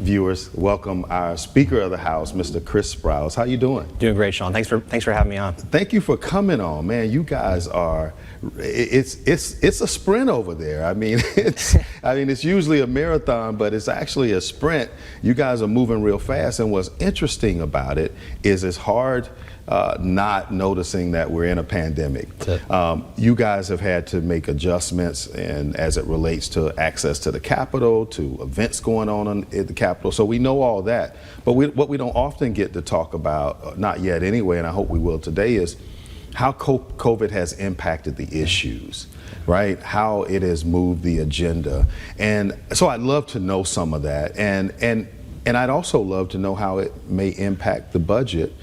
viewers, welcome our Speaker of the House, Mr. Chris Sprowls. How you doing? Doing great, Sean. Thanks for having me on. Thank you for coming on, man. You guys are, it's a sprint over there. I mean, it's usually a marathon, but it's actually a sprint. You guys are moving real fast, and what's interesting about it is it's hard not noticing that we're in a pandemic. You guys have had to make adjustments, and as it relates to access to the Capitol, to events going on at the Capitol. So we know all that. But what we don't often get to talk about, not yet anyway, and I hope we will today, is how COVID has impacted the issues, right? How it has moved the agenda. And so I'd love to know some of that. And I'd also love to know how it may impact the budget.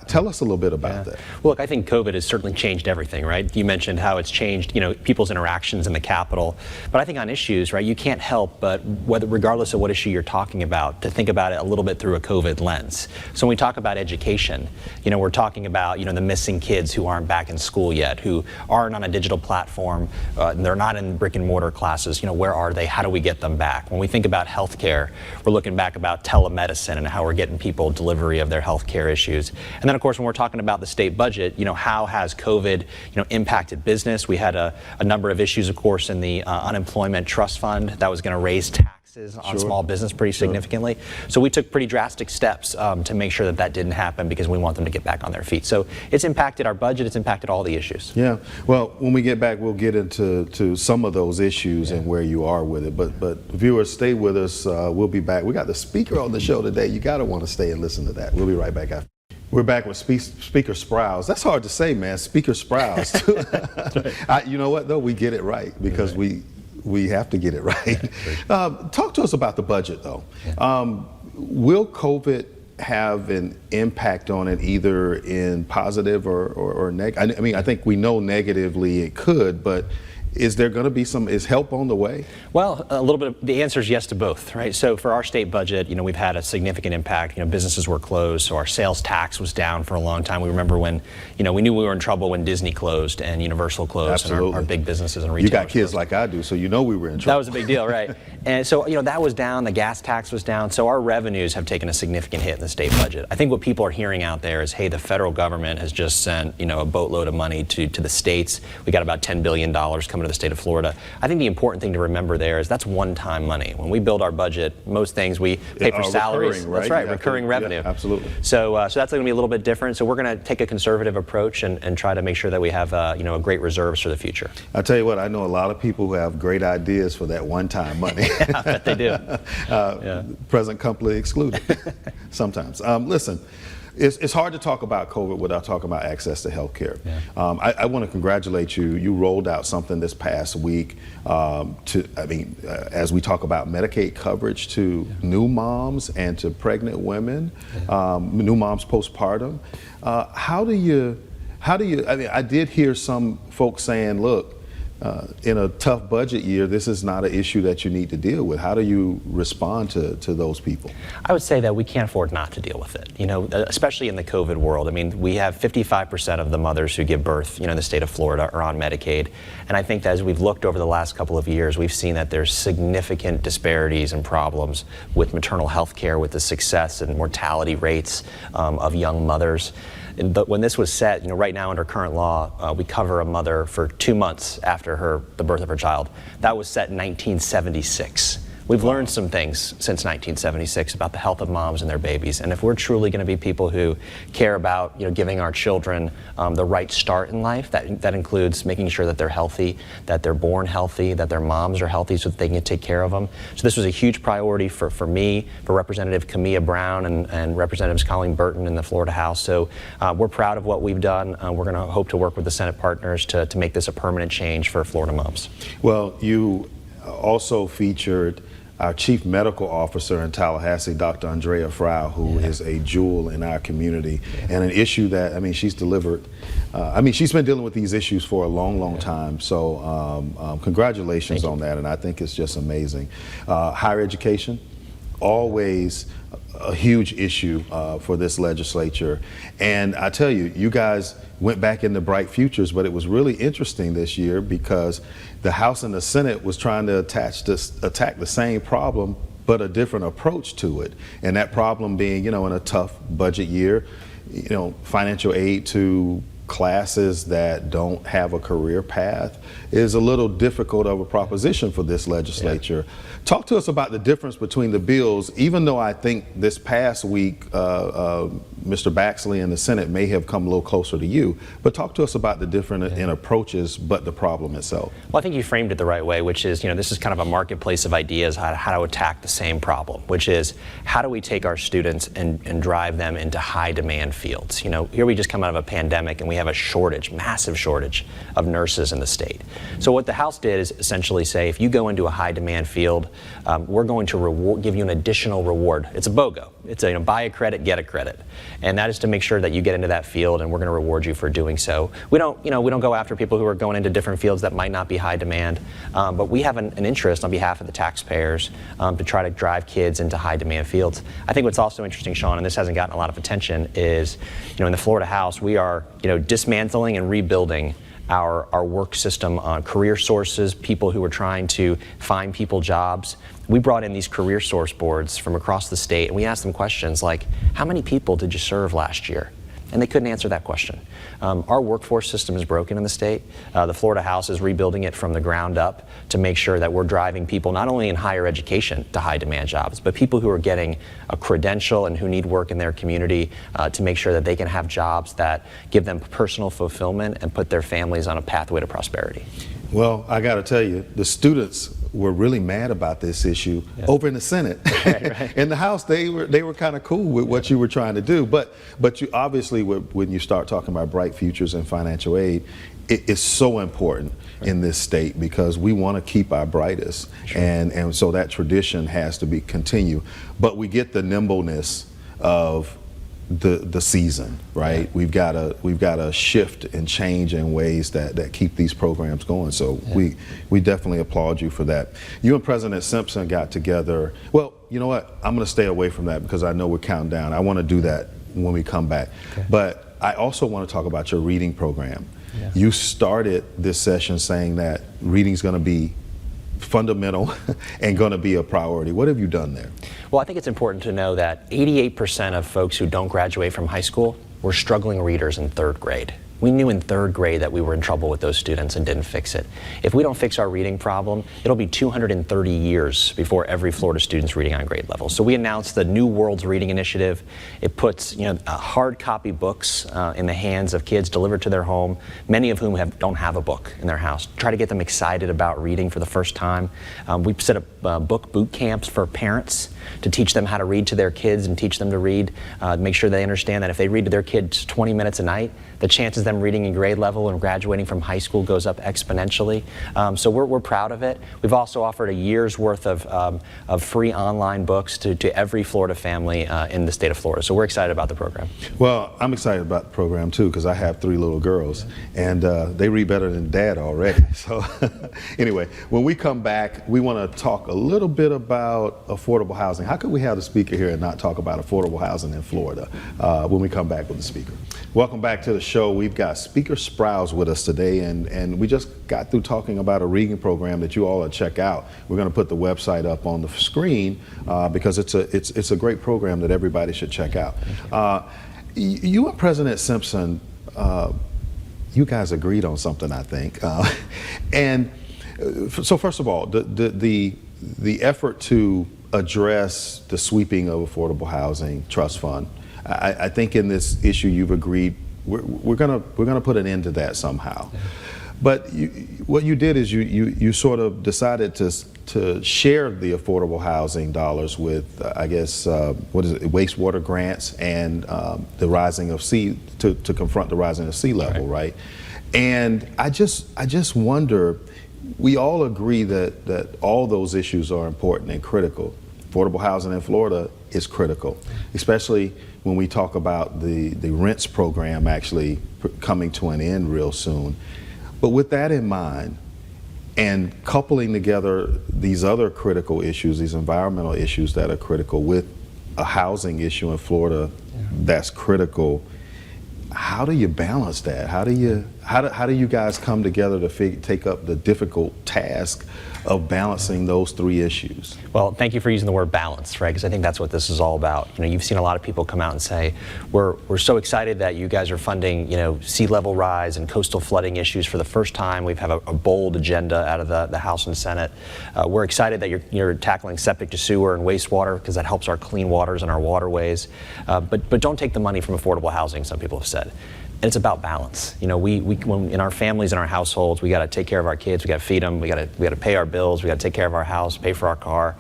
Tell us a little bit about that. Well, look, I think COVID has certainly changed everything, right? You mentioned how it's changed, people's interactions in the Capitol. But I think on issues, right, you can't help but, regardless of what issue you're talking about, to think about it a little bit through a COVID lens. So when we talk about education, we're talking about, the missing kids who aren't back in school yet, who aren't on a digital platform, they're not in brick and mortar classes. Where are they? How do we get them back? When we think about healthcare, we're looking back about telemedicine and how we're getting people delivery of their healthcare issues. And then, of course, when we're talking about the state budget, how has COVID, impacted business? We had a number of issues, of course, in the unemployment trust fund that was going to raise taxes on small business pretty significantly. So we took pretty drastic steps to make sure that didn't happen, because we want them to get back on their feet. So it's impacted our budget. It's impacted all the issues. Yeah. Well, when we get back, we'll get into some of those issues and where you are with it. But viewers, stay with us. We'll be back. We got the speaker on the show today. You got to want to stay and listen to that. We'll be right back after. We're back with Speaker Sprowls. That's hard to say, man. Speaker Sprowls. You know what, though? We get it right, because we have to get it right. Talk to us about the budget, though. Will COVID have an impact on it, either in positive or negative? I mean, I think we know negatively it could, but is there going to be is help on the way? Well, a little bit the answer is yes to both, right? So for our state budget, we've had a significant impact. Businesses were closed, so our sales tax was down for a long time. We remember when, we knew we were in trouble when Disney closed and Universal closed. Absolutely. And our big businesses and retailers. You got kids like I do, so we were in trouble. That was a big deal, right? And so, that was down, the gas tax was down, so our revenues have taken a significant hit in the state budget. I think what people are hearing out there is, hey, the federal government has just sent, a boatload of money to the states. We got about $10 billion coming to the state of Florida. I think the important thing to remember there is that's one-time money. When we build our budget, most things we pay for salaries. Right? That's right, recurring revenue. Yeah, absolutely. So that's going to be a little bit different. So we're going to take a conservative approach and try to make sure that we have a great reserves for the future. I tell you what, I know a lot of people who have great ideas for that one-time money. I bet they do. Present company excluded. Sometimes. Listen. It's hard to talk about COVID without talking about access to health care. I want to congratulate you. You rolled out something this past week as we talk about Medicaid coverage to new moms and to pregnant women, new moms postpartum. How do you, I did hear some folks saying, look, in a tough budget year, this is not an issue that you need to deal with. How do you respond to those people? I would say that we can't afford not to deal with it, especially in the COVID world. I mean, we have 55% of the mothers who give birth, in the state of Florida are on Medicaid. And I think that as we've looked over the last couple of years, we've seen that there's significant disparities and problems with maternal health care, with the success and mortality rates of young mothers. But when this was set, right now under current law, we cover a mother for 2 months after the birth of her child. That was set in 1976. We've learned some things since 1976 about the health of moms and their babies. And if we're truly going to be people who care about giving our children the right start in life, that includes making sure that they're healthy, that they're born healthy, that their moms are healthy so that they can take care of them. So this was a huge priority for me, for Representative Camilla Brown and Representatives Colleen Burton in the Florida House. So we're proud of what we've done. We're going to hope to work with the Senate partners to make this a permanent change for Florida moms. Well, you also featured our Chief Medical Officer in Tallahassee, Dr. Andrea Frau, who is a jewel in our community, and an issue that, she's delivered. She's been dealing with these issues for a long time. So congratulations on that, and I think it's just amazing. Higher education, always a huge issue for this legislature. And I tell you, you guys went back into Bright Futures, but it was really interesting this year because the House and the Senate was trying to attack the same problem, but a different approach to it. And that problem being, in a tough budget year, financial aid to classes that don't have a career path is a little difficult of a proposition for this legislature. Yeah. Talk to us about the difference between the bills, even though I think this past week Mr. Baxley and the Senate may have come a little closer to you, but talk to us about the different in approaches, but the problem itself. Well, I think you framed it the right way, which is, this is kind of a marketplace of ideas how to attack the same problem, which is how do we take our students and drive them into high demand fields? Here we just come out of a pandemic and we have a shortage, massive shortage of nurses in the state. So what the House did is essentially say, if you go into a high demand field, we're going to give you an additional reward. It's a BOGO. It's a buy a credit, get a credit. And that is to make sure that you get into that field, and we're going to reward you for doing so. We don't go after people who are going into different fields that might not be high demand, but we have an interest on behalf of the taxpayers to try to drive kids into high demand fields. I think what's also interesting, Sean, and this hasn't gotten a lot of attention, is in the Florida House we are dismantling and rebuilding our work system on career sources, people who are trying to find people jobs. We brought in these career source boards from across the state, and we asked them questions like, how many people did you serve last year? And they couldn't answer that question. Our workforce system is broken in the state. The Florida House is rebuilding it from the ground up to make sure that we're driving people not only in higher education to high demand jobs, but people who are getting a credential and who need work in their community to make sure that they can have jobs that give them personal fulfillment and put their families on a pathway to prosperity. Well, I got to tell you, the students were really mad about this issue over in the Senate. Right. In the House, they were kind of cool with what you were trying to do. But you obviously, when you start talking about Bright Futures and financial aid, it is so important in this state because we want to keep our brightest, and so that tradition has to be continue. But we get the nimbleness of the season, right? Yeah. We've got to shift and change in ways that keep these programs going. So we definitely applaud you for that. You and President Simpson got together. Well, you know what? I'm going to stay away from that because I know we're counting down. I want to do that when we come back. Okay. But I also want to talk about your reading program. Yeah. You started this session saying that reading is going to be fundamental and going to be a priority. What have you done there? Well, I think it's important to know that 88% of folks who don't graduate from high school were struggling readers in third grade. We knew in third grade that we were in trouble with those students and didn't fix it. If we don't fix our reading problem, it'll be 230 years before every Florida student's reading on grade level. So we announced the New Worlds Reading Initiative. It puts hard copy books in the hands of kids delivered to their home, many of whom don't have a book in their house. Try to get them excited about reading for the first time. We set up book boot camps for parents to teach them how to read to their kids and teach them to read, make sure they understand that if they read to their kids 20 minutes a night, the chances of them reading in grade level and graduating from high school goes up exponentially. So we're proud of it. We've also offered a year's worth of free online books to every Florida family in the state of Florida. So we're excited about the program. Well, I'm excited about the program too because I have 3 little girls and they read better than Dad already. So anyway, when we come back, we want to talk a little bit about affordable housing. How could we have the speaker here and not talk about affordable housing in Florida when we come back with the speaker? Welcome back to the show. We've got Speaker Sprowls with us today, and we just got through talking about a reading program that you all ought to check out. We're going to put the website up on the screen because it's a great program that everybody should check out. You and President Simpson, you guys agreed on something, I think. So first of all, the effort to address the sweeping of affordable housing trust fund, I think in this issue you've agreed we're gonna put an end to that somehow. But what you did is you sort of decided to share the affordable housing dollars with I guess wastewater grants and the rising of to confront the rising of sea level, right? And I just wonder. We all agree that all those issues are important and critical. Affordable housing in Florida is critical, especially when we talk about the rents program actually coming to an end real soon. But with that in mind, and coupling together these other critical issues, these environmental issues that are critical, with a housing issue in Florida that's critical. How do you balance that? How do you guys come together to take up the difficult task of balancing those three issues? Well, thank you for using the word balance, right? Because I think that's what this is all about. You know, you've seen a lot of people come out and say, we're so excited that you guys are funding, you know, sea level rise and coastal flooding issues for the first time. We have a bold agenda out of the House and Senate. We're excited that you're tackling septic to sewer and wastewater, because that helps our clean waters and our waterways. But don't take the money from affordable housing, some people have said. And it's about balance. You know, when in our families, in our households, we got to take care of our kids, we got to feed them, we got to pay our bills, we got to take care of our house, pay for our car.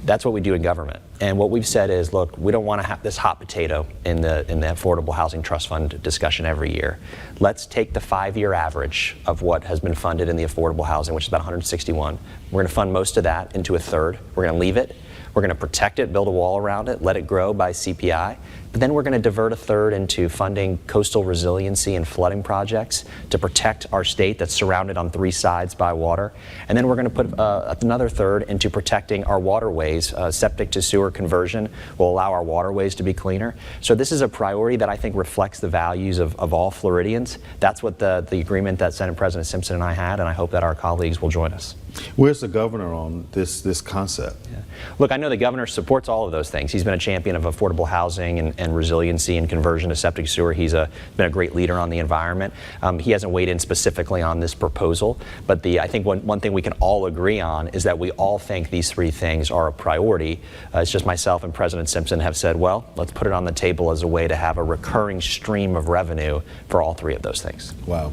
That's what we do in government. And what we've said is, look, we don't want to have this hot potato in the Affordable Housing Trust Fund discussion every year. Let's take the 5-year average of what has been funded in the affordable housing, which is about 161. We're going to fund most of that into a third. We're going to leave it. We're going to protect it, build a wall around it, let it grow by CPI. But then we're going to divert a third into funding coastal resiliency and flooding projects to protect our state that's surrounded on 3 sides by water. And then we're going to put another third into protecting our waterways. Septic to sewer conversion will allow our waterways to be cleaner. So this is a priority that I think reflects the values of all Floridians. That's what the agreement that Senate President Simpson and I had, and I hope that our colleagues will join us. Where's the governor on this concept? Yeah. Look, I know the governor supports all of those things. He's been a champion of affordable housing and resiliency and conversion to septic sewer. He's been a great leader on the environment. He hasn't weighed in specifically on this proposal, but I think one thing we can all agree on is that we all think these 3 things are a priority. It's just myself and President Simpson have said, well, let's put it on the table as a way to have a recurring stream of revenue for all 3 of those things. Wow.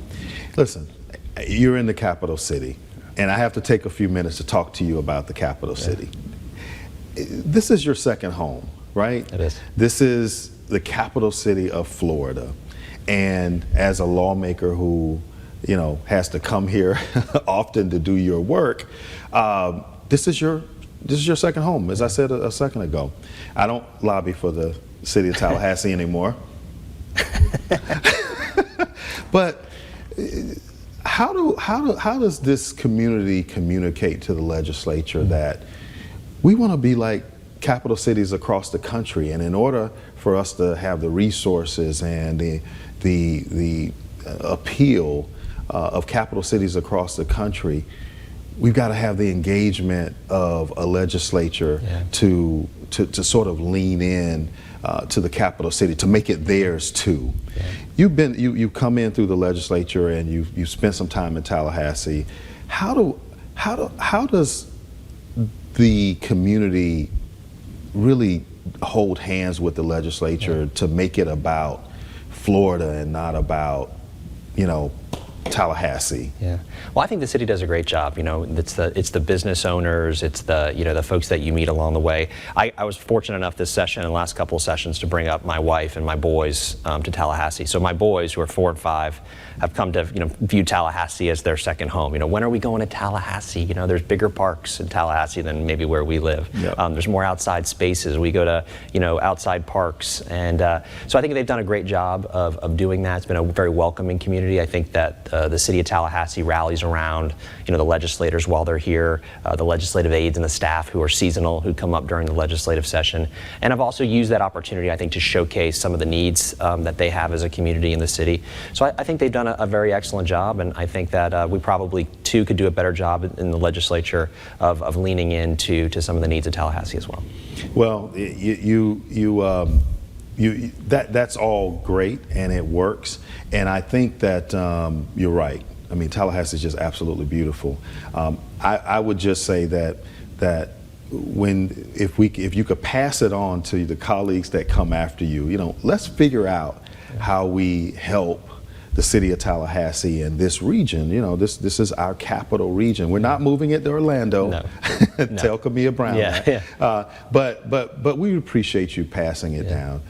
Listen, you're in the capital city, and I have to take a few minutes to talk to you about the capital city. This is your second home, right? It is. This is the capital city of Florida. And as a lawmaker who, you know, has to come here often to do your work, this is your second home, as I said a second ago. I don't lobby for the city of Tallahassee anymore. But how does this community communicate to the legislature that we want to be like capital cities across the country, and in order for us to have the resources and the appeal of capital cities across the country, we've got to have the engagement of a legislature to sort of lean in to the capital city, to make it theirs too. Yeah. You've come in through the legislature, and you've spent some time in Tallahassee. How does the community really hold hands with the legislature to make it about Florida and not about, you know, Tallahassee? Yeah. Well, I think the city does a great job. You know, it's the business owners, it's the folks that you meet along the way. I was fortunate enough this session and last couple of sessions to bring up my wife and my boys to Tallahassee. So my boys, who are 4 and 5, have come to view Tallahassee as their second home. You know, when are we going to Tallahassee? You know, there's bigger parks in Tallahassee than maybe where we live. Yep. There's more outside spaces. We go to outside parks, and so I think they've done a great job of doing that. It's been a very welcoming community. I think that the city of Tallahassee rallies around the legislators while they're here, the legislative aides and the staff who are seasonal, who come up during the legislative session, and I've also used that opportunity, I think, to showcase some of the needs that they have as a community in the city. So I think they've done a very excellent job, and I think that we probably too could do a better job in the legislature of leaning into some of the needs of Tallahassee as well. Well, that's all great, and it works, and I think that you're right. I mean, Tallahassee is just absolutely beautiful. I would just say that if you could pass it on to the colleagues that come after you, let's figure out how we help the city of Tallahassee and this region. This is our capital region. We're not moving it to Orlando. No. Tell Camilla Brown that. But we appreciate you passing it down.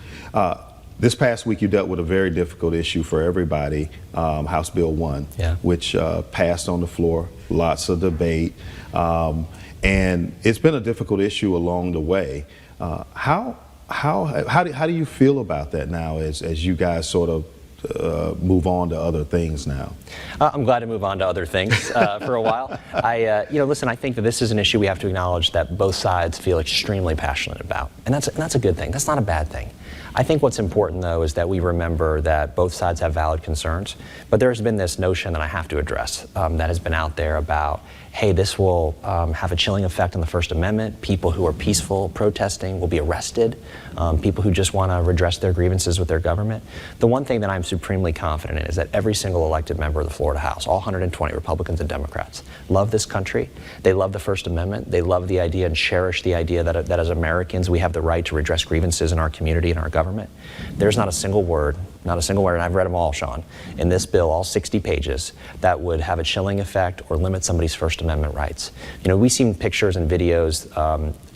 This past week you dealt with a very difficult issue for everybody, House Bill 1, which passed on the floor, lots of debate, and it's been a difficult issue along the way. How do you feel about that now as you guys sort of move on to other things now? I'm glad to move on to other things for a while. Listen, I think that this is an issue we have to acknowledge that both sides feel extremely passionate about, and that's a good thing. That's not a bad thing. I think what's important, though, is that we remember that both sides have valid concerns, but there's been this notion that I have to address that has been out there about, hey, this will have a chilling effect on the First Amendment. People who are peaceful protesting will be arrested. People who just want to redress their grievances with their government. The one thing that I'm supremely confident in is that every single elected member of the Florida House, all 120 Republicans and Democrats, love this country. They love the First Amendment. They love the idea and cherish the idea that as Americans we have the right to redress grievances in our community and our government. There's not a single word, and I've read them all, Sean, in this bill, all 60 pages, that would have a chilling effect or limit somebody's First Amendment rights. We've seen pictures and videos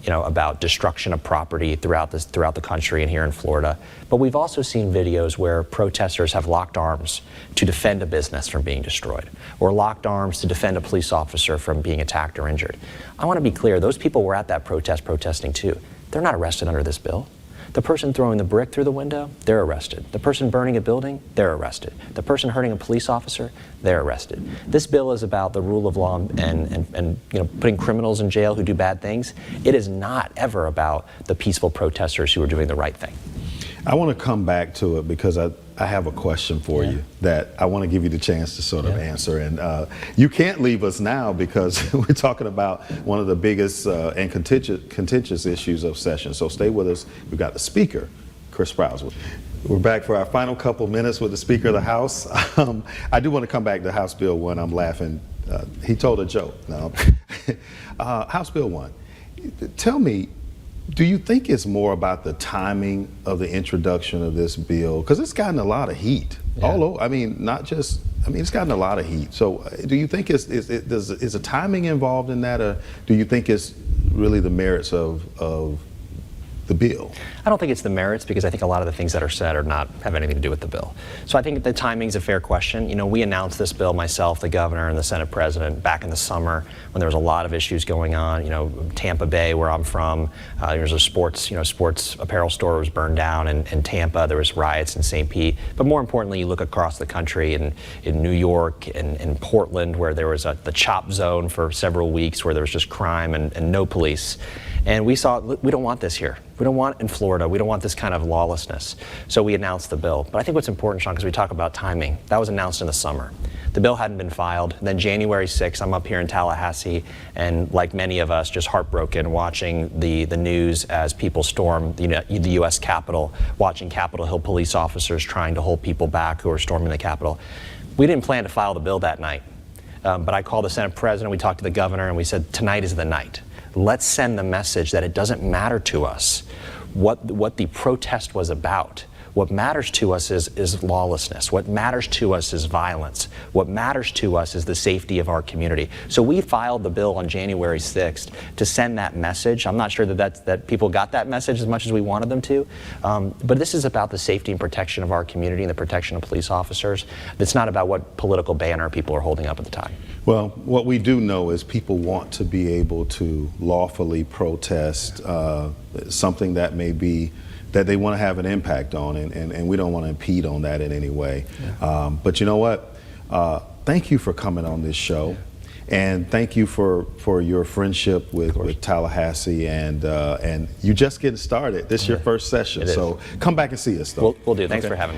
about destruction of property throughout the country and here in Florida. But we've also seen videos where protesters have locked arms to defend a business from being destroyed, or locked arms to defend a police officer from being attacked or injured. I want to be clear, those people were at that protest protesting too. They're not arrested under this bill. The person throwing the brick through the window, they're arrested. The person burning a building, they're arrested. The person hurting a police officer, they're arrested. This bill is about the rule of law and putting criminals in jail who do bad things. It is not ever about the peaceful protesters who are doing the right thing. I want to come back to it because I have a question for you that I want to give you the chance to sort of answer. And you can't leave us now because we're talking about one of the biggest and contentious issues of session. So stay with us. We've got the Speaker, Chris Sprowls. We're back for our final couple minutes with the Speaker of the House. I do want to come back to House Bill 1. I'm laughing. He told a joke. No. House Bill 1. Tell me, do you think it's more about the timing of the introduction of this bill? Because it's gotten a lot of heat. All over. It's gotten a lot of heat. So do you think is the timing involved in that, or do you think it's really the merits of the bill? I don't think it's the merits, because I think a lot of the things that are said are not have anything to do with the bill. So I think the timing's a fair question. We announced this bill, myself, the governor, and the Senate president, back in the summer when there was a lot of issues going on. Tampa Bay, where I'm from, there was a sports apparel store was burned down in Tampa. There was riots in St. Pete. But more importantly, you look across the country in New York and in Portland, where there was the chop zone for several weeks, where there was just crime and no police. And we don't want this here. We don't want in Florida. We don't want this kind of lawlessness. So we announced the bill. But I think what's important, Sean, because we talk about timing, that was announced in the summer. The bill hadn't been filed. Then January 6th, I'm up here in Tallahassee, and like many of us, just heartbroken, watching the news as people storm the U.S. Capitol, watching Capitol Hill police officers trying to hold people back who are storming the Capitol. We didn't plan to file the bill that night. But I called the Senate president, we talked to the governor, and we said, tonight is the night. Let's send the message that it doesn't matter to us what the protest was about. What matters to us is lawlessness. What matters to us is violence. What matters to us is the safety of our community. So we filed the bill on January 6th to send that message. I'm not sure that people got that message as much as we wanted them to. But this is about the safety and protection of our community and the protection of police officers. It's not about what political banner people are holding up at the time. Well, what we do know is people want to be able to lawfully protest something that may be that they want to have an impact on, and we don't want to impede on that in any way. But you know what? Thank you for coming on this show, and thank you for your friendship with Tallahassee, and you just getting started. This is your first session, so come back and see us, though. We'll do. Thanks for having me.